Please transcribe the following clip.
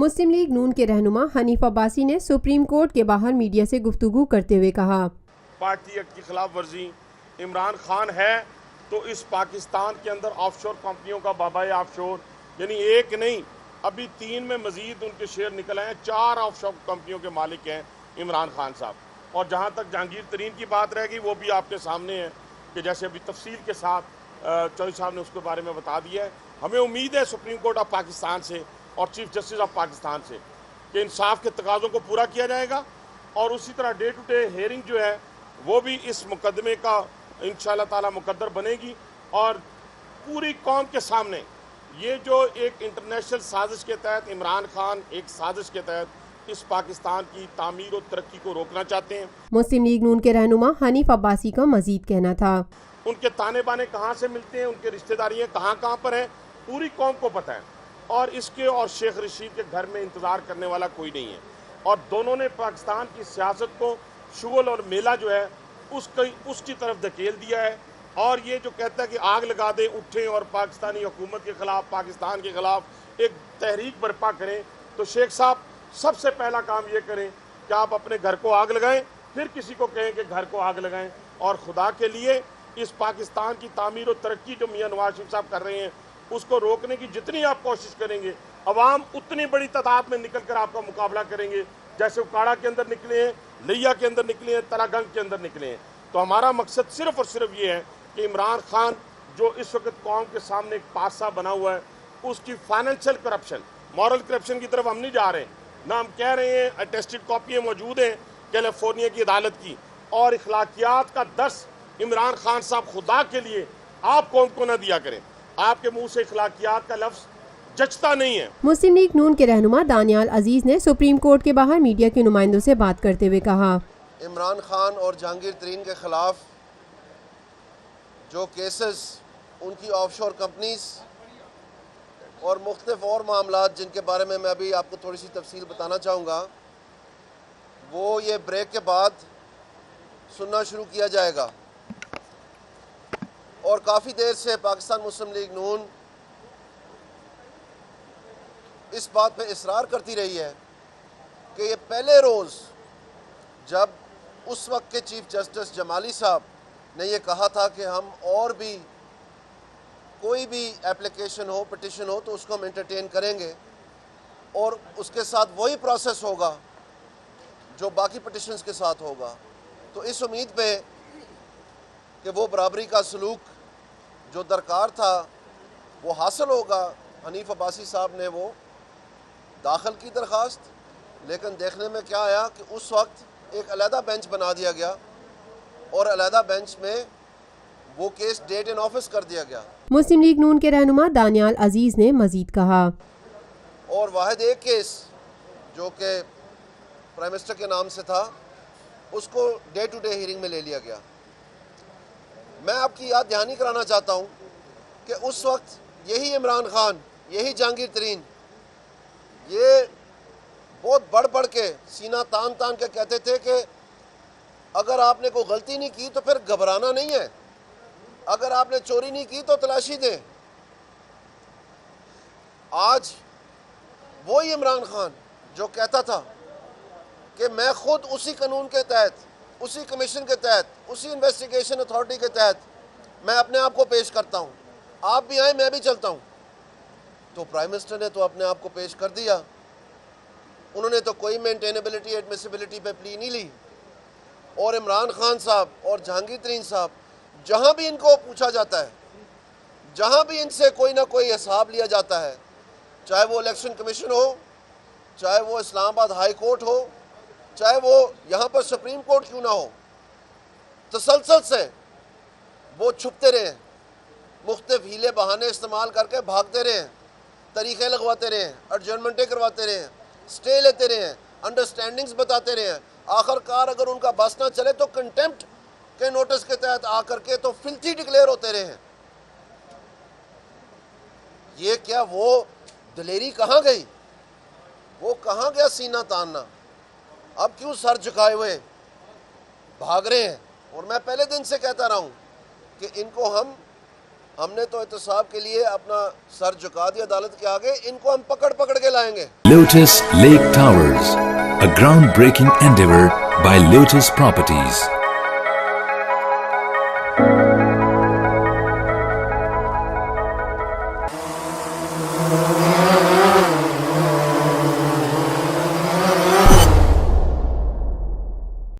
मुस्लिम league नून के रहनुमा हनीफ अब्बासी ने सुप्रीम कोर्ट के बाहर मीडिया से गुफ्तगू करते हुए कहा, पार्टी एक्ट की खिलाफ वर्जी इमरान खान है तो इस पाकिस्तान के अंदर ऑफशोर कंपनियों का बाबाए ऑफशोर, यानी एक नहीं अभी 3 में मजीद उनके शेयर निकल आए हैं। 4 ऑफशोर कंपनियों के मालिक हैं इमरान खान साहब। और जहां तक जहांगीर तरीन की बात रहेगी वो भी आपके सामने है कि जैसे अभी तफसील के साथ चौधरी साहब ने उसके बारे में बता दिया है। हमें उम्मीद है सुप्रीम कोर्ट ऑफ पाकिस्तान से और चीफ जस्टिस ऑफ पाकिस्तान से कि इंसाफ के तकाज़ों को पूरा किया जाएगा और उसी तरह डे टू डे हेयरिंग जो है वो भी इस मुकदमे का इंशाअल्लाह ताला मुकद्दर बनेगी और पूरी कौम के सामने ये जो एक इंटरनेशनल साजिश के तहत इमरान खान एक साजिश के तहत इस पाकिस्तान की तामीर और तरक्की को रोकना चाहते हैं। मुस्लिम लीग नून के रहनुमा हनीफ अब्बासी का मजीद कहना था, उनके ताने बाने कहाँ से मिलते हैं, उनके रिश्तेदारियाँ कहाँ पर हैं, पूरी कौम को पता है और इसके और शेख रशीद के घर में इंतज़ार करने वाला कोई नहीं है। और दोनों ने पाकिस्तान की सियासत को शुगल और मेला जो है उसकी तरफ धकेल दिया है। और ये जो कहता है कि आग लगा दें, उठें और पाकिस्तानी हुकूमत के ख़िलाफ़, पाकिस्तान के ख़िलाफ़ एक तहरीक बर्पा करें, तो शेख साहब सबसे पहला काम ये करें कि आप अपने घर को आग लगाएं, फिर किसी को कहें कि घर को आग लगाएं। और खुदा के लिए इस पाकिस्तान की तामीर और तरक्की जो मियाँ नवाज शरीफ साहब कर रहे हैं उसको रोकने की जितनी आप कोशिश करेंगे, अवाम उतनी बड़ी तादाद में निकल कर आपका मुकाबला करेंगे, जैसे उकाड़ा के अंदर निकले हैं, लिया के अंदर निकले हैं, तरागंग के अंदर निकले हैं। तो हमारा मकसद सिर्फ और सिर्फ ये है कि इमरान खान जो इस वक्त कौम के सामने एक पासा बना हुआ है, उसकी फाइनेंशियल करप्शन, मॉरल करप्शन की तरफ हम नहीं जा रहे हैं ना। हम कह रहे हैं अटेस्टेड कॉपियाँ मौजूद हैं कैलिफोर्निया की अदालत की और इखलाकियात का 10 इमरान खान साहब खुदा के लिए आप कौम को ना दिया करें। आपके मुंह से इखलाकियात का लफ्ज जचता नहीं है। मुस्लिम लीग नून के रहनुमा दानियाल अजीज ने सुप्रीम कोर्ट के बाहर मीडिया के नुमाइंदों से बात करते हुए कहा, इमरान खान और जहांगीर तरीन के खिलाफ जो केसेस उनकी ऑफशोर कंपनीज और मुख्तलिफ और मामलात जिनके बारे में मैं अभी आपको थोड़ी सी तफसील बताना चाहूँगा, वो ये ब्रेक के बाद सुनना शुरू किया जाएगा। और काफ़ी देर से पाकिस्तान मुस्लिम लीग नून इस बात पे इसरार करती रही है कि ये पहले रोज़ जब उस वक्त के चीफ जस्टिस जमाली साहब ने ये कहा था कि हम और भी कोई भी एप्लीकेशन हो, पिटिशन हो, तो उसको हम एंटरटेन करेंगे और उसके साथ वही प्रोसेस होगा जो बाकी पिटिशन्स के साथ होगा। तो इस उम्मीद पे कि वो बराबरी का सलूक जो दरकार था वो हासिल होगा, हनीफ अब्बासी साहब ने वो दाखिल की दरख्वास्त, लेकिन देखने में क्या आया कि उस वक्त एक अलहदा बेंच बना दिया गया और अलहदा बेंच में वो केस डेट इन ऑफिस कर दिया गया। मुस्लिम लीग नून के रहनुमा दानियाल अजीज ने मजीद कहा, और वाहिद एक केस जो कि प्राइम मिनिस्टर के नाम से था उसको डे टू डे हियरिंग में ले लिया गया। मैं आपकी याद दहानी कराना चाहता हूँ कि उस वक्त यही इमरान खान, यही जहांगीर तरीन ये बहुत बढ़ बढ़ के सीना तान तान के कहते थे कि अगर आपने कोई गलती नहीं की तो फिर घबराना नहीं है, अगर आपने चोरी नहीं की तो तलाशी दें। आज वही इमरान खान जो कहता था कि मैं खुद उसी कानून के तहत, उसी कमीशन के तहत, उसी इन्वेस्टिगेशन अथॉरिटी के तहत मैं अपने आप को पेश करता हूँ, आप भी आए मैं भी चलता हूँ। तो प्राइम मिनिस्टर ने तो अपने आप को पेश कर दिया, उन्होंने तो कोई मेंटेनेबिलिटी एडमिसिबिलिटी पे प्ली नहीं ली। और इमरान खान साहब और जहांगीर तरीन साहब जहाँ भी इनको पूछा जाता है, जहाँ भी इनसे कोई ना कोई हिसाब लिया जाता है, चाहे वो इलेक्शन कमीशन हो, चाहे वो इस्लामाबाद हाई कोर्ट हो, चाहे वो यहाँ पर सुप्रीम कोर्ट क्यों ना हो, तसलसल से वो छुपते रहे, मुख्तलिफ हीले बहाने इस्तेमाल करके भागते रहे, तरीक़े लगवाते रहे, एडजर्नमेंटें करवाते रहे, स्टे लेते रहे, अंडरस्टैंडिंग्स बताते रहे। आखिरकार अगर उनका बस ना चले तो कंटेम्प्ट के नोटिस के तहत आकर के तो फिल्थी डिक्लेयर होते रहे। ये क्या वो दिलेरी कहाँ गई, वो कहाँ गया सीना तानना? अब क्यों सर झुकाए हुए भाग रहे हैं? और मैं पहले दिन से कहता रहा हूँ कि इनको हम हमने तो एहतसाब के लिए अपना सर झुका दिया अदालत के आगे, इनको हम पकड़ पकड़ के लाएंगे। Lotus Lake Towers, a groundbreaking endeavor by Lotus Properties.